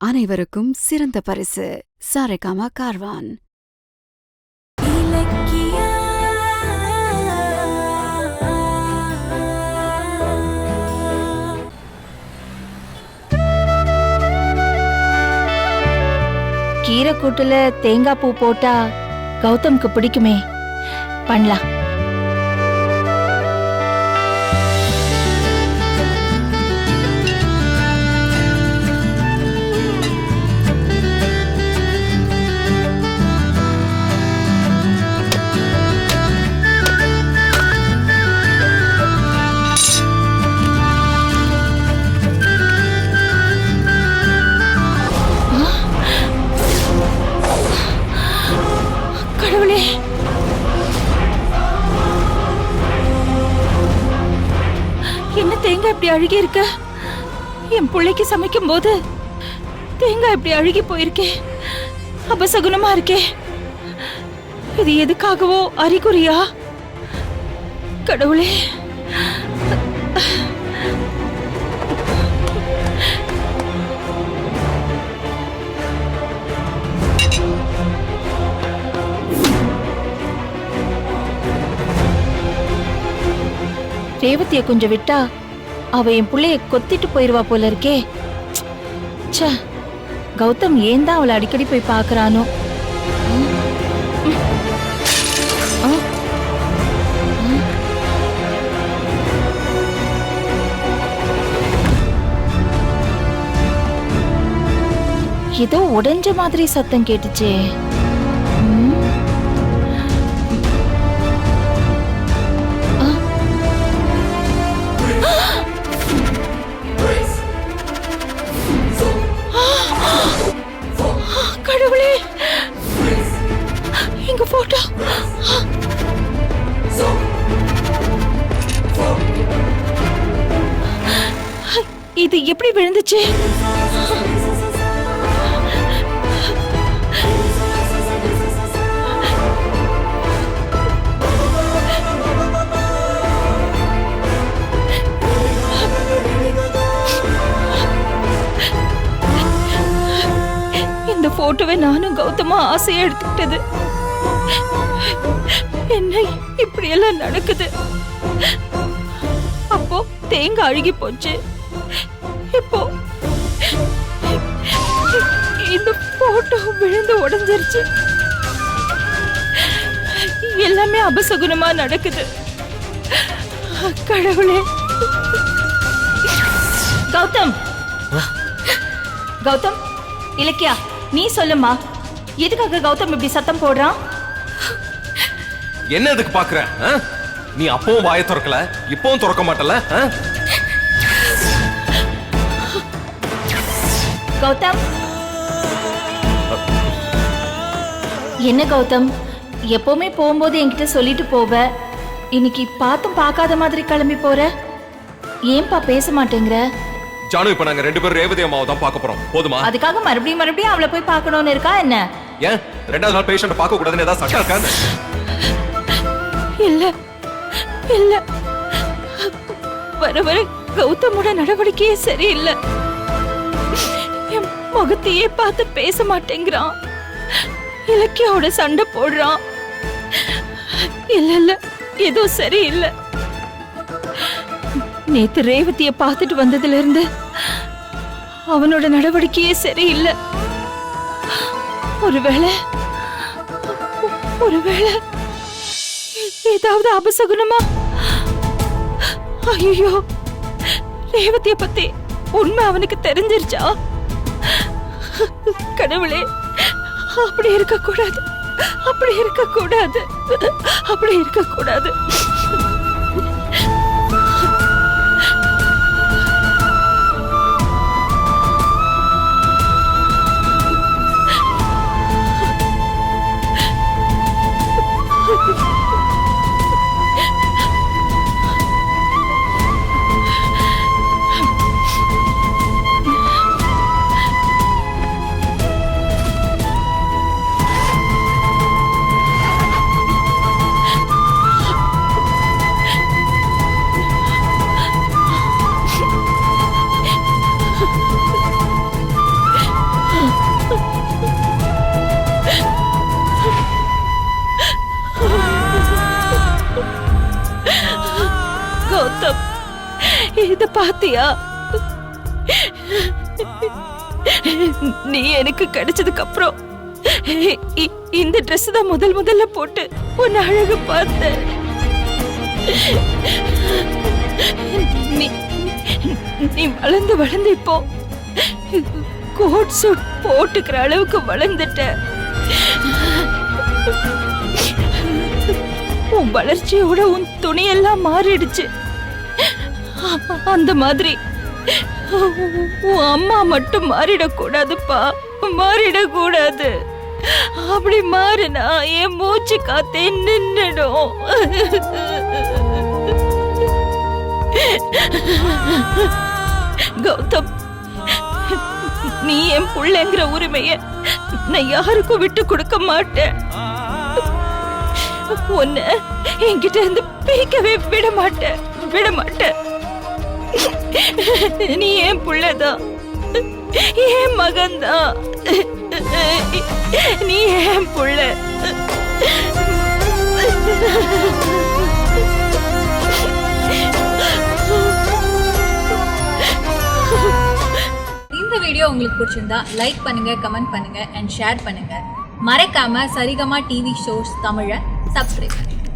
அனைவருக்கும் சிறந்த பரிசு சாரேகாமா கார்வான். கீரை கூட்டுல தேங்காய் பூ போட்டா கௌதம்க்கு பிடிக்குமே, பண்ணலாம். கடவுளே, என்ன தேங்காய் இப்படி அழுகி இருக்க? என் பிள்ளைக்கு சமைக்கும் போது தேங்காய் இப்படி அழுகி போயிருக்கே, அபசகுனமா இருக்கே. இது எதுக்காகவோ அறிகுறியா? கடவுளே, ரேவதிய கொஞ்சம் விட்டா அவ என் புள்ளைய கொத்திட்டு போயிருவா போல இருக்கே. ச்சே, கௌதம் ஏன் தான் அவளை அடிக்கடி போய் பாக்குறானோ? ஏதோ உடைஞ்ச மாதிரி சத்தம் கேட்டுச்சே. கடவுளே, எங்க போட்டோ இது எப்படி விழுந்துச்சு? இந்த போட்டோவை நானும் கௌதமா ஆசையா எடுத்துக்கிட்டது. என்ன இப்படி எல்லாம் நடக்குது? அப்போ தேங்காய் அழுகி போச்சு, இப்போ இந்த போட்டோ விழுந்து உடைஞ்சிருச்சு. எல்லாமே அபசகுனமா நடக்குது. கடவுளே. கௌதம், கௌதம், இலக்கியா, நீ சொல்லுமா, எதுக்காக கௌதம் இப்படி சத்தம் போடுறான்? என்ன எதுக்கு பாக்குற? நீ அப்பவும் வாயை திறக்கல, இப்பவும் திறக்க மாட்டல. கௌதம், என்ன கௌதம், எப்பவுமே போகும்போது என்கிட்ட சொல்லிட்டு போவ, இன்னைக்கு பார்த்தும் பார்க்காத மாதிரி கிளம்பி போற. ஏன்பா பேச மாட்டேங்கிற? ஜானு, இப்ப நாங்க 2 பேரும் ரேவதி அம்மாவை தான் பார்க்க போறோம், போதுமா? அதுக்காக மறுபடியும் அவளை போய் பார்க்கணும்னு இருக்கா என்ன? ஏன் 2வது நாள் பேஷண்ட் பார்க்க கூடாதுன்னு ஏதாவது சட்டம் இருக்கான்னு? இல்ல இல்ல, வர வர கௌதமோட நடவடிக்கையே சரியில்லை. என் முகத்தையே பார்த்து பேச மாட்டேங்கிறான், இலக்கியாவோட சண்டை போடுறான். இல்ல இல்ல, ஏதோ சரியில்லை. நேத்து ரேவதிய பார்த்துட்டு வந்ததுல இருந்து அவனோட நடவடிக்கையே சரியில்லை. ஒருவேளை ஏதாவது அபசகுனமா? ஐயோ, ரேவதிய பத்தி உண்மை அவனுக்கு தெரிஞ்சிருச்சா? கடவுளே, அப்படி இருக்க கூடாது, அப்படி இருக்க கூடாது, அப்படி இருக்க கூடாது. இத பாத்தியா? நீ எனக்கு கிடைச்சதுக்கு அப்புறம் இந்த ட்ரெஸ் தான் முதல்ல போட்டு உன் அழகு பார்த்தேன். நீ வளர்ந்து இப்போ கோட் சூட் போட்டுக்கிற அளவுக்கு வளர்ந்துட்ட. உன் வளர்ச்சியோட உன் துணியெல்லாம் மாறிடுச்சு. அந்த மாதிரி உன் அம்மா மட்டும் மாறிடக்கூடாதுப்பா, மாறிடக்கூடாது. அப்படி மாறினா என் மூச்சு காத்தே நின்னுடும். கௌதம், நீ என் புள்ளைங்கிற உரிமைய நான் யாருக்கும் விட்டு கொடுக்க மாட்டேன். உன்னை என்கிட்ட இருந்து பிரிக்கவே விட மாட்டேன். நீ என் புள்ளதான், என் மகன்தான். நீ என் புள்ள. இந்த வீடியோ உங்களுக்கு பிடிச்சிருந்தா லைக் பண்ணுங்க, கமெண்ட் பண்ணுங்க அண்ட் ஷேர் பண்ணுங்க. மறக்காம சரிகமா டிவி ஷோஸ் தமிழை சப்ஸ்கிரைப் பண்ணுங்க.